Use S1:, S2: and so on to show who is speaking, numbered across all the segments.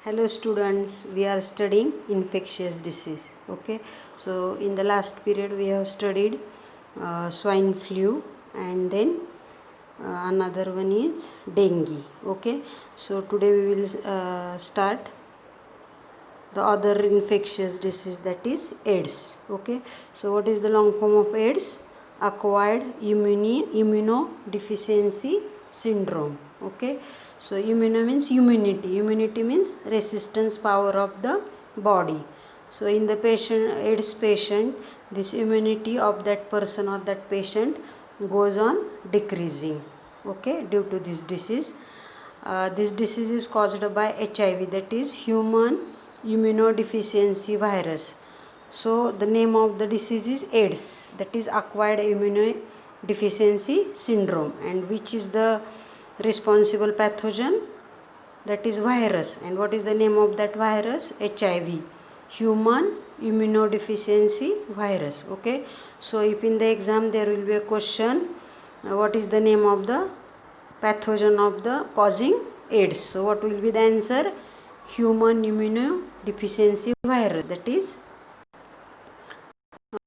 S1: Hello students, we are studying infectious disease. Okay, so in the last period we have studied swine flu, and then another one is dengue. Okay, so today we will start the other infectious disease, that is AIDS. Okay, so what is the long form of AIDS? Acquired immunodeficiency syndrome. Okay, so means immunity means resistance power of the body. So in the AIDS patient, this immunity of that person or that patient goes on decreasing, okay, due to this disease. This disease is caused by HIV, that is human immunodeficiency virus. So the name of the disease is AIDS, that is acquired immunodeficiency syndrome, and which is the responsible pathogen? That is virus. And what is the name of that virus? HIV, human immunodeficiency virus. Okay, so if in the exam there will be a question, what is the name of the pathogen of the causing AIDS? So what will be the answer? Human immunodeficiency virus, that is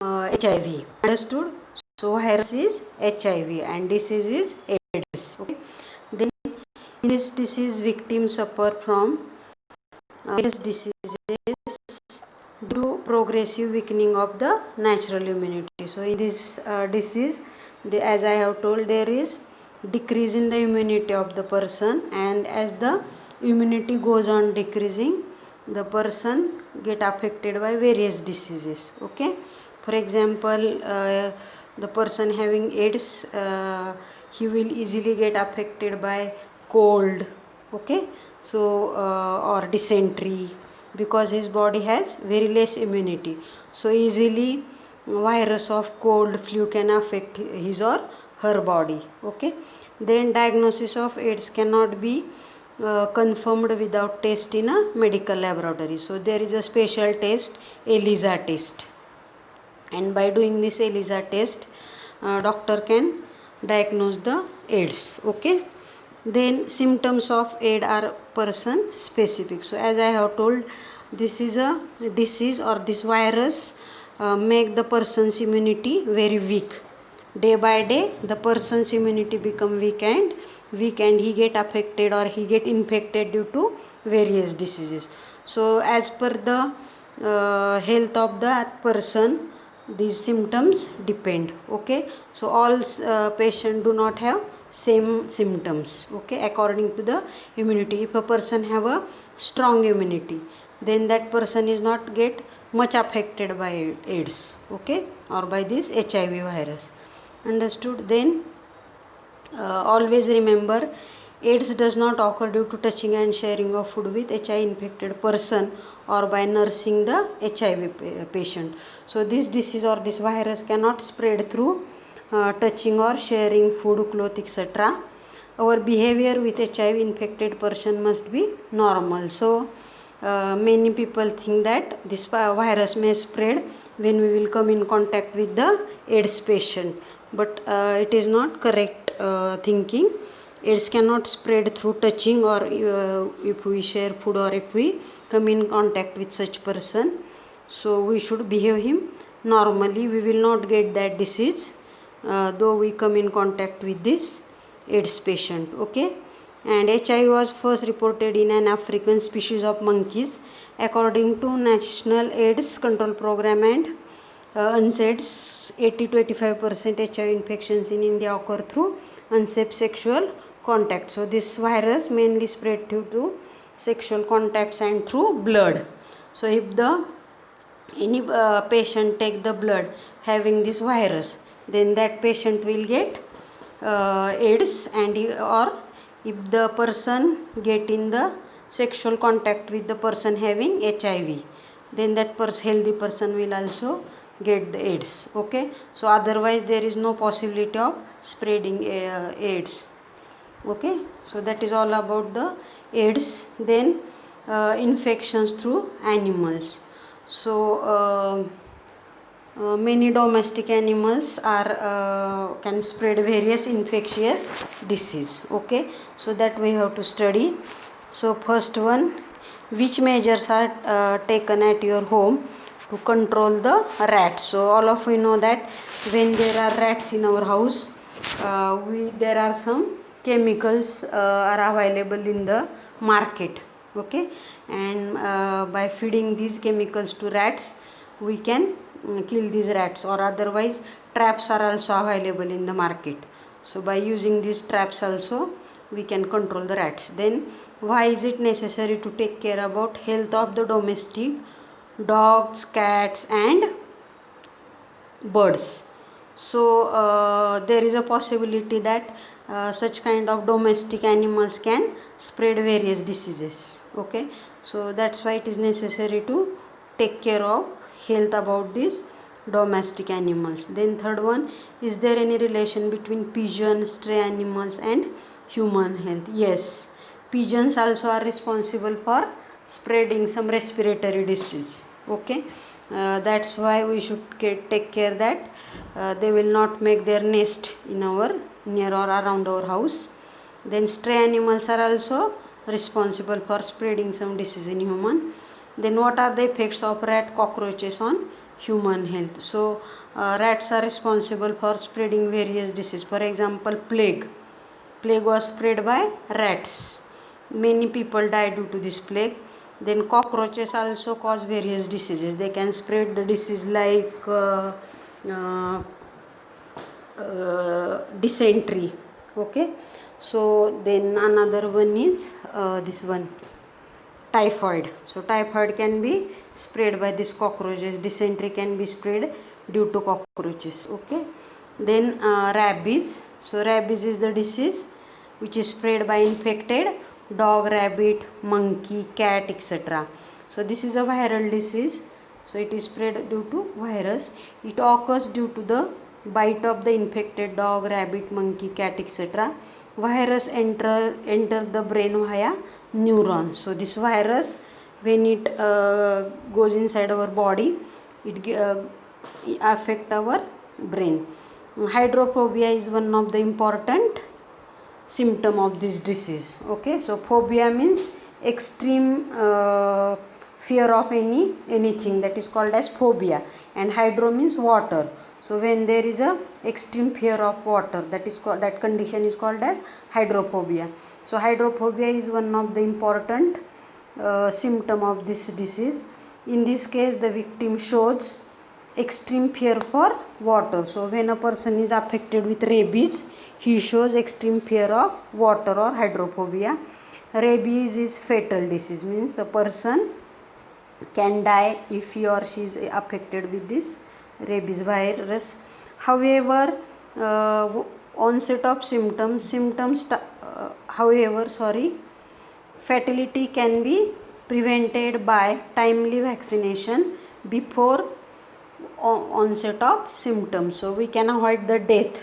S1: HIV. Understood? So virus is HIV and disease is AIDS. Okay. Then in this disease, victims suffer from various diseases due to progressive weakening of the natural immunity. So in this disease, as I have told, there is decrease in the immunity of the person, and as the immunity goes on decreasing, the person get affected by various diseases. Okay, for example, the person having AIDS, he will easily get affected by cold. Okay, so or dysentery, because his body has very less immunity, so easily virus of cold, flu can affect his or her body. Okay, then diagnosis of AIDS cannot be confirmed without test in a medical laboratory. So there is a special test, ELISA test, and by doing this ELISA test, doctor can diagnose the AIDS. Okay, then symptoms of AIDS are person specific. So as I have told, this is a disease, or this virus make the person's immunity very weak. Day by day the person's immunity become weak, and he get affected or he get infected due to various diseases. So as per the health of that person, these symptoms depend. Okay, so all patients do not have same symptoms. Okay, according to the immunity. If a person have a strong immunity, then that person is not get much affected by AIDS. Okay, or by this HIV virus. Understood? Then always remember, AIDS does not occur due to touching and sharing of food with HIV infected person or by nursing the HIV patient. So this disease or this virus cannot spread through touching or sharing food, cloth, etc. Our behavior with HIV infected person must be normal. So many people think that this virus may spread when we will come in contact with the AIDS patient, but it is not correct thinking. AIDS cannot spread through touching, or if we share food, or if we come in contact with such person. So we should behave him normally. We will not get that disease though we come in contact with this AIDS patient. Okay, and HIV was first reported in an African species of monkeys. According to National AIDS Control Program and UNAIDS, 80 to 85% HIV infections in India occur through unsafe sexual contact. So this virus mainly spread due to sexual contacts and through blood. So if the any patient take the blood having this virus, then that patient will get AIDS, and or if the person get in the sexual contact with the person having HIV, then that healthy person will also get the AIDS. Okay, so otherwise there is no possibility of spreading AIDS. Okay, so that is all about the AIDS. Then infections through animals. So many domestic animals can spread various infectious disease. Okay, so that we have to study. So first one, which measures are taken at your home to control the rats? So all of you know that when there are rats in our house, there are some chemicals are available in the market, okay, and by feeding these chemicals to rats we can kill these rats, or otherwise traps are also available in the market. So by using these traps also we can control the rats. Then why is it necessary to take care about health of the domestic dogs, cats and birds? So there is a possibility that such kind of domestic animals can spread various diseases, okay. So that's why it is necessary to take care of health about these domestic animals. Then third one, is there any relation between pigeon, stray animals and human health? Yes, pigeons also are responsible for spreading some respiratory disease, okay. That's why we should take care that they will not make their nest in our near or around our house. Then stray animals are also responsible for spreading some disease in human. Then what are the effects of rat cockroaches on human health? So rats are responsible for spreading various diseases. For example, plague was spread by rats. Many people died due to this plague. Then cockroaches also cause various diseases. They can spread the disease like uh, dysentery, okay. So then another one is this one, typhoid. So typhoid can be spread by these cockroaches. Dysentery can be spread due to cockroaches, okay. Then rabies. So rabies is the disease which is spread by infected dog, rabbit, monkey, cat, etc. So this is a viral disease. So it is spread due to virus. It occurs due to the bite of the infected dog, rabbit, monkey, cat, etc. Virus enter the brain via neuron. So this virus, when it goes inside our body, it affect our brain. Hydrophobia is one of the important symptom of this disease, okay. So phobia means extreme fear of anything, that is called as phobia. And hydro means water. So when there is a extreme fear of water, that condition is called as hydrophobia. So hydrophobia is one of the important symptom of this disease. In this case the victim shows extreme fear for water. So when a person is affected with rabies, he shows extreme fear of water or hydrophobia. Rabies is fatal disease, means a person can die if he or she is affected with this rabies virus. However, onset of fatality can be prevented by timely vaccination before onset of symptoms. So we can avoid the death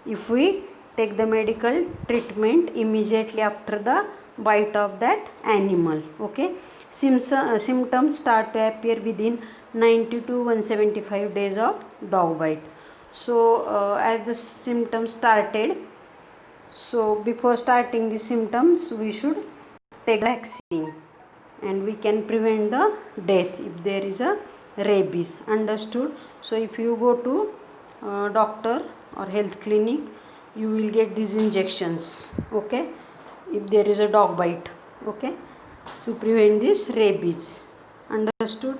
S1: if we take the medical treatment immediately after the bite of that animal, okay. Symptoms start to appear within 90 to 175 days of dog bite. So as the symptoms started, so before starting the symptoms we should take vaccine and we can prevent the death if there is a rabies, understood. So if you go to doctor or health clinic, you will get these injections, okay, if there is a dog bite, okay, to prevent this rabies, understood.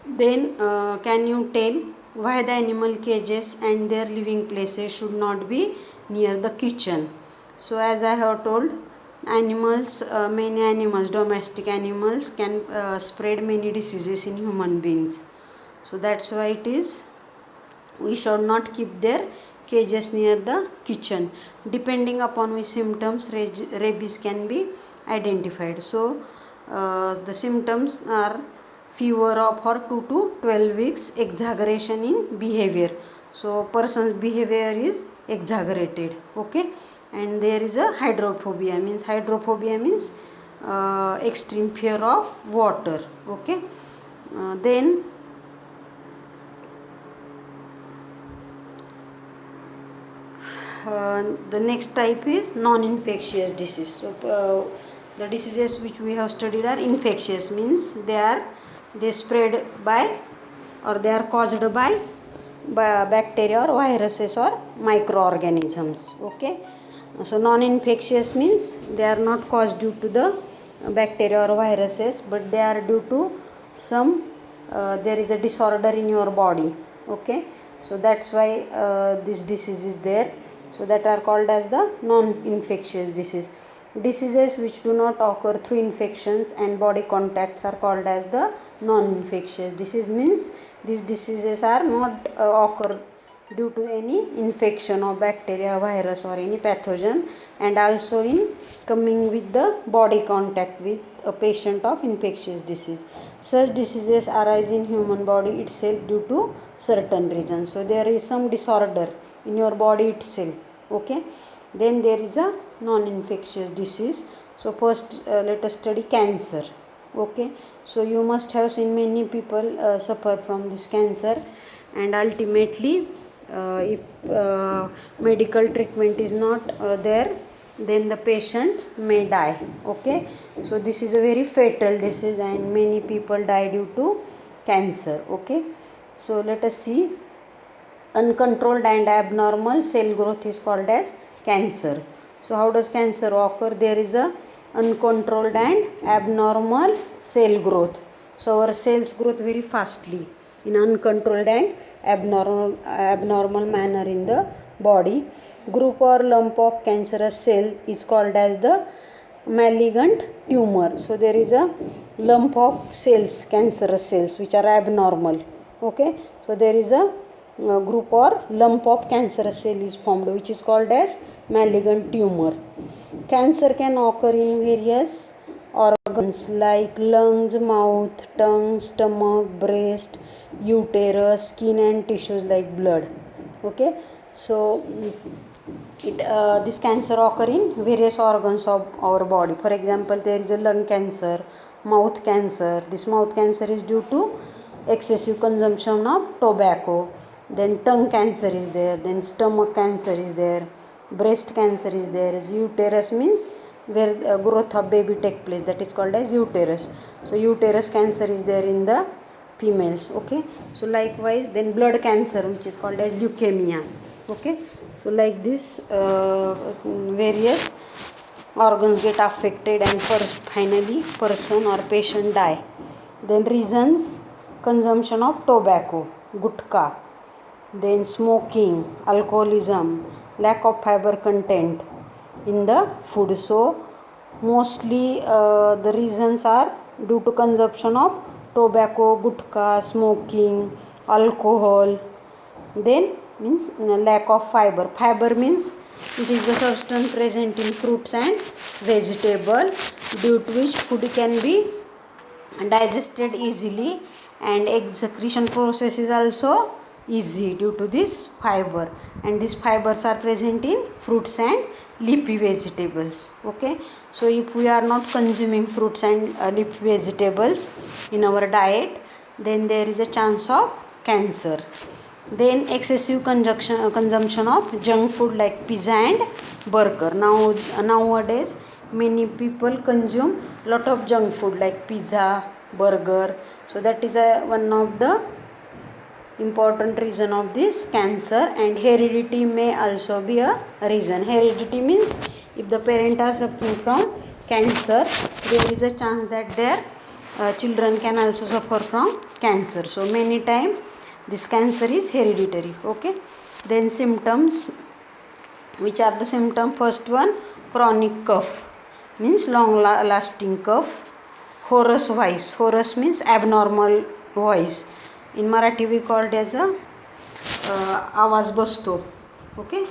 S1: Then can you tell why the animal cages and their living places should not be near the kitchen? So as I have told, many animals, domestic animals can spread many diseases in human beings. So that's why we should not keep their cages near the kitchen. Depending upon which symptoms rabies can be identified. So the symptoms are fever for 2 to 12 weeks, exaggeration in behavior. So person's behavior is exaggerated, okay. And there is a hydrophobia means extreme fear of water, okay. Then the next type is non-infectious disease. So The diseases which we have studied are infectious, means they spread by, or they are caused by bacteria or viruses or microorganisms. Okay, so non-infectious means they are not caused due to the bacteria or viruses, but they are due to some there is a disorder in your body. Okay, so that's why this disease is there. So that are called as the non-infectious disease. Diseases which do not occur through infections and body contacts are called as the non-infectious disease. Means these diseases are not occur due to any infection of bacteria, virus or any pathogen, and also in coming with the body contact with a patient of infectious disease. Such diseases arise in human body itself due to certain reasons. So there is some disorder in your body itself. Okay, then there is a non-infectious disease. So first let us study cancer. Okay, so you must have seen many people suffer from this cancer, and ultimately if medical treatment is not there, then the patient may die. Okay, so this is a very fatal disease and many people die due to cancer. Okay, so let us see. Uncontrolled and abnormal cell growth is called as cancer. So how does cancer occur? There is a uncontrolled and abnormal cell growth. So our cells growth very fastly in uncontrolled and abnormal manner in the body. Group or lump of cancerous cell is called as the malignant tumor. So there is a lump of cells, cancerous cells, which are abnormal. Okay, so there is a group or lump of cancerous cell is formed, which is called as malignant tumor. Cancer can occur in various organs like lungs, mouth, tongue, stomach, breast, uterus, skin and tissues like blood. Okay, so this cancer occur in various organs of our body. For example, there is a lung cancer, mouth cancer. This mouth cancer is due to excessive consumption of tobacco. Then tongue cancer is there, then stomach cancer is there, breast cancer is there. Uterus means where growth of baby take place, that is called as uterus. So uterus cancer is there in the females. Okay, so likewise then blood cancer, which is called as leukemia. Okay, so like this various organs get affected and finally person or patient die. Then reasons: consumption of tobacco, gutka, then smoking, alcoholism, lack of fiber content in the food. So mostly the reasons are due to consumption of tobacco, gutka, smoking, alcohol. Then means lack of fiber. Fiber means it is the substance present in fruits and vegetable, due to which food can be digested easily, and excretion process is also easy due to this fiber, and these fibers are present in fruits and leafy vegetables. Okay, so if we are not consuming fruits and leafy vegetables in our diet, then there is a chance of cancer. Then excessive consumption of junk food like pizza and burger. Nowadays many people consume lot of junk food like pizza, burger. So that is one of the important reason of this cancer. And heredity may also be a reason. Heredity means if the parents are suffering from cancer, there is a chance that their children can also suffer from cancer. So many times this cancer is hereditary. Okay, then symptoms. Which are the symptoms? First one, chronic cough, means long lasting cough. Hoarse voice. Hoarse means abnormal voice. In Marathi we call it as a आवाज बसतो. Okay,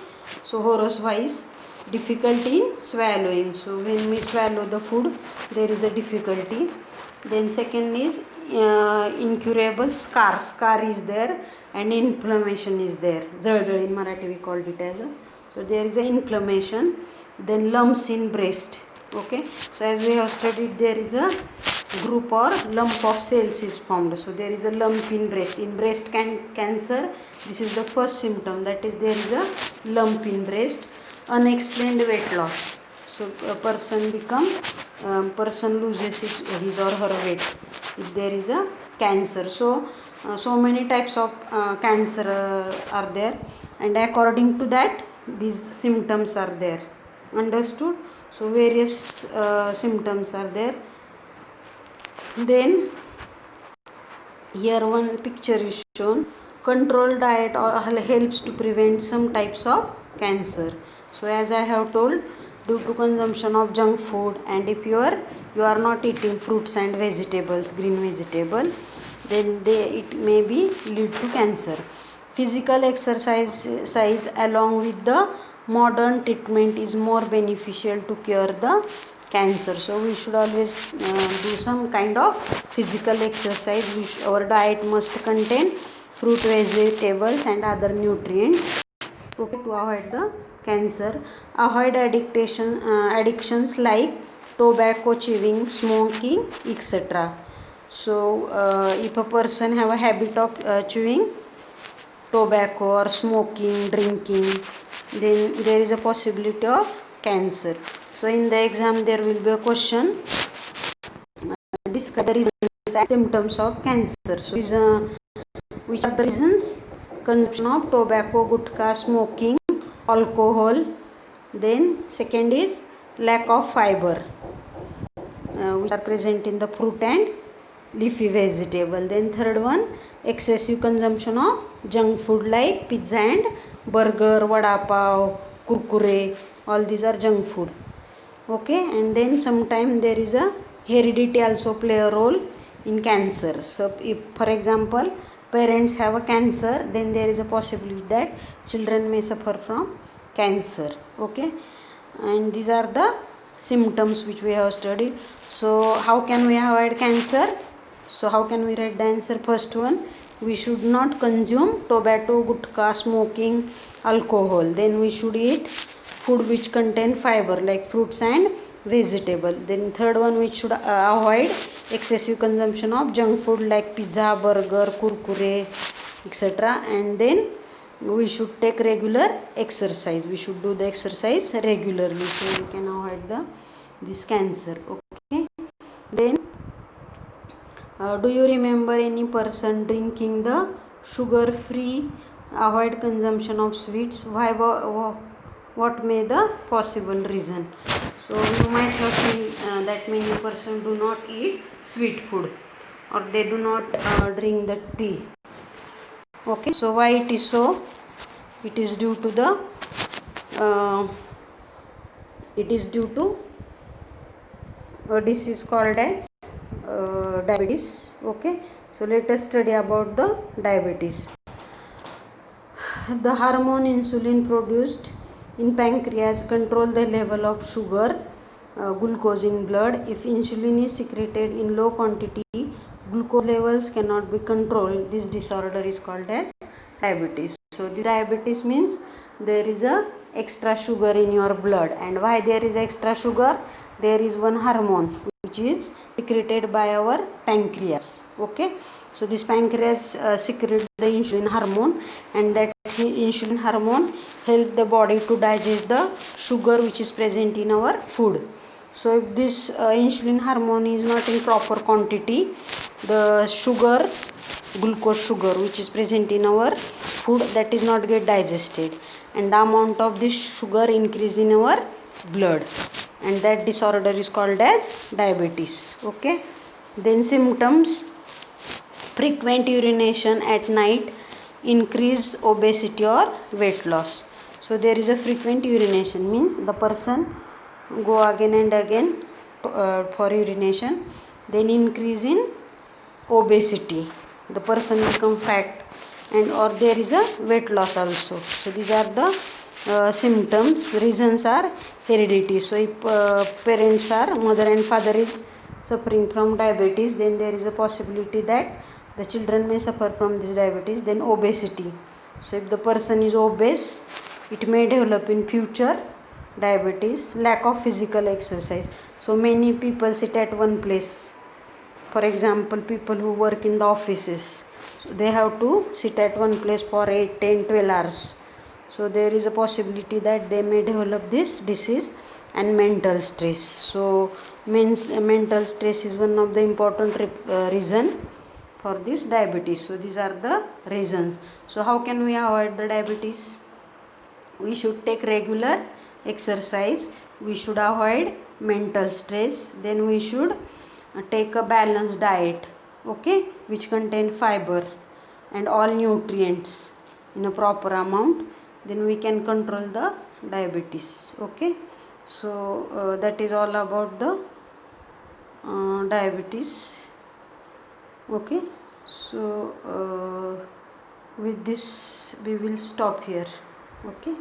S1: so hoarse voice. Difficulty in swallowing. So when we swallow the food, there is a difficulty. Then second is incurable scar. Scar is there and inflammation is there. जळजळ in Marathi we called it as a. So there is a inflammation. Then lumps in breast. Okay, so as we have studied, there is a group or lump of cells is formed. So there is a lump in breast. In breast cancer, this is the first symptom, that is there is a lump in breast. Unexplained weight loss. So a person loses his or her weight if there is a cancer. So many types of cancer are there, and according to that these symptoms are there. Understood? So various symptoms are there. Then here one picture is shown. Controlled diet helps to prevent some types of cancer. So as I have told, due to consumption of junk food, and if you are not eating fruits and vegetables, green vegetable, then it may be lead to cancer. Physical exercise along with the modern treatment is more beneficial to cure the cancer. So we should always do some kind of physical exercise. Our diet must contain fruit, vegetables and other nutrients, okay, to avoid the cancer. Avoid addictions like tobacco, chewing, smoking, etc. So if a person have a habit of chewing tobacco or smoking, drinking, then there is a possibility of cancer. So in the exam there will be a question, discuss the reasons and symptoms of cancer. So which are the reasons? Consumption of tobacco, gutka, smoking, alcohol. Then second is lack of fiber, which are present in the fruit and leafy vegetable. Then third one, excessive consumption of junk food like pizza and burger, vada pav, kurkure, all these are junk food. Okay, and then sometime there is a heredity also play a role in cancer. So if for example parents have a cancer, then there is a possibility that children may suffer from cancer. Okay, and these are the symptoms which we have studied. So how can we avoid cancer? So how can we write the answer? First one, we should not consume tobacco, gutka, smoking, alcohol. Then we should eat food which contain fiber like fruits and vegetable. Then third one, we should avoid excessive consumption of junk food like pizza, burger, kurkure, etc. And then we should take regular exercise. We should do the exercise regularly, so we can avoid this cancer. Okay, then do you remember any person drinking the sugar free, avoid consumption of sweets? Why? What may the possible reason? So you might have seen that many persons do not eat sweet food, or they do not drink the tea. Okay, so why it is so? It is due to a disease called as diabetes. Okay, so let us study about the diabetes. The hormone insulin produced in pancreas control the level of sugar, glucose in blood. If insulin is secreted in low quantity, glucose levels cannot be controlled. This disorder is called as diabetes. So the diabetes means there is a extra sugar in your blood. And why there is extra sugar? There is one hormone which is secreted by our pancreas. Okay, so this pancreas secretes the insulin hormone, and that insulin hormone help the body to digest the sugar which is present in our food. So if this insulin hormone is not in proper quantity, the sugar, glucose sugar which is present in our food, that is not get digested, and the amount of this sugar increase in our blood, and that disorder is called as diabetes. Okay, then symptoms: frequent urination at night, increase obesity or weight loss. So there is a frequent urination, means the person go again and again for urination, then increase in obesity, the person become fat, and or there is a weight loss also. So these are the symptoms. Reasons are heredity. So if parents are, mother and father is suffering from diabetes, then there is a possibility that the children may suffer from this diabetes. Then obesity. So if the person is obese, it may develop in future diabetes. Lack of physical exercise. So many people sit at one place. For example, people who work in the offices, so they have to sit at one place for 8, 10, 12 hours. So there is a possibility that they may develop this disease. and mental stress. So means mental stress is one of the important reason for this diabetes. So these are the reasons. So how can we avoid the diabetes? We should take regular exercise, we should avoid mental stress, then we should take a balanced diet, okay, which contain fiber and all nutrients in a proper amount, then we can control the diabetes. Okay, so that is all about the diabetes. Okay, so with this we will stop here. Okay.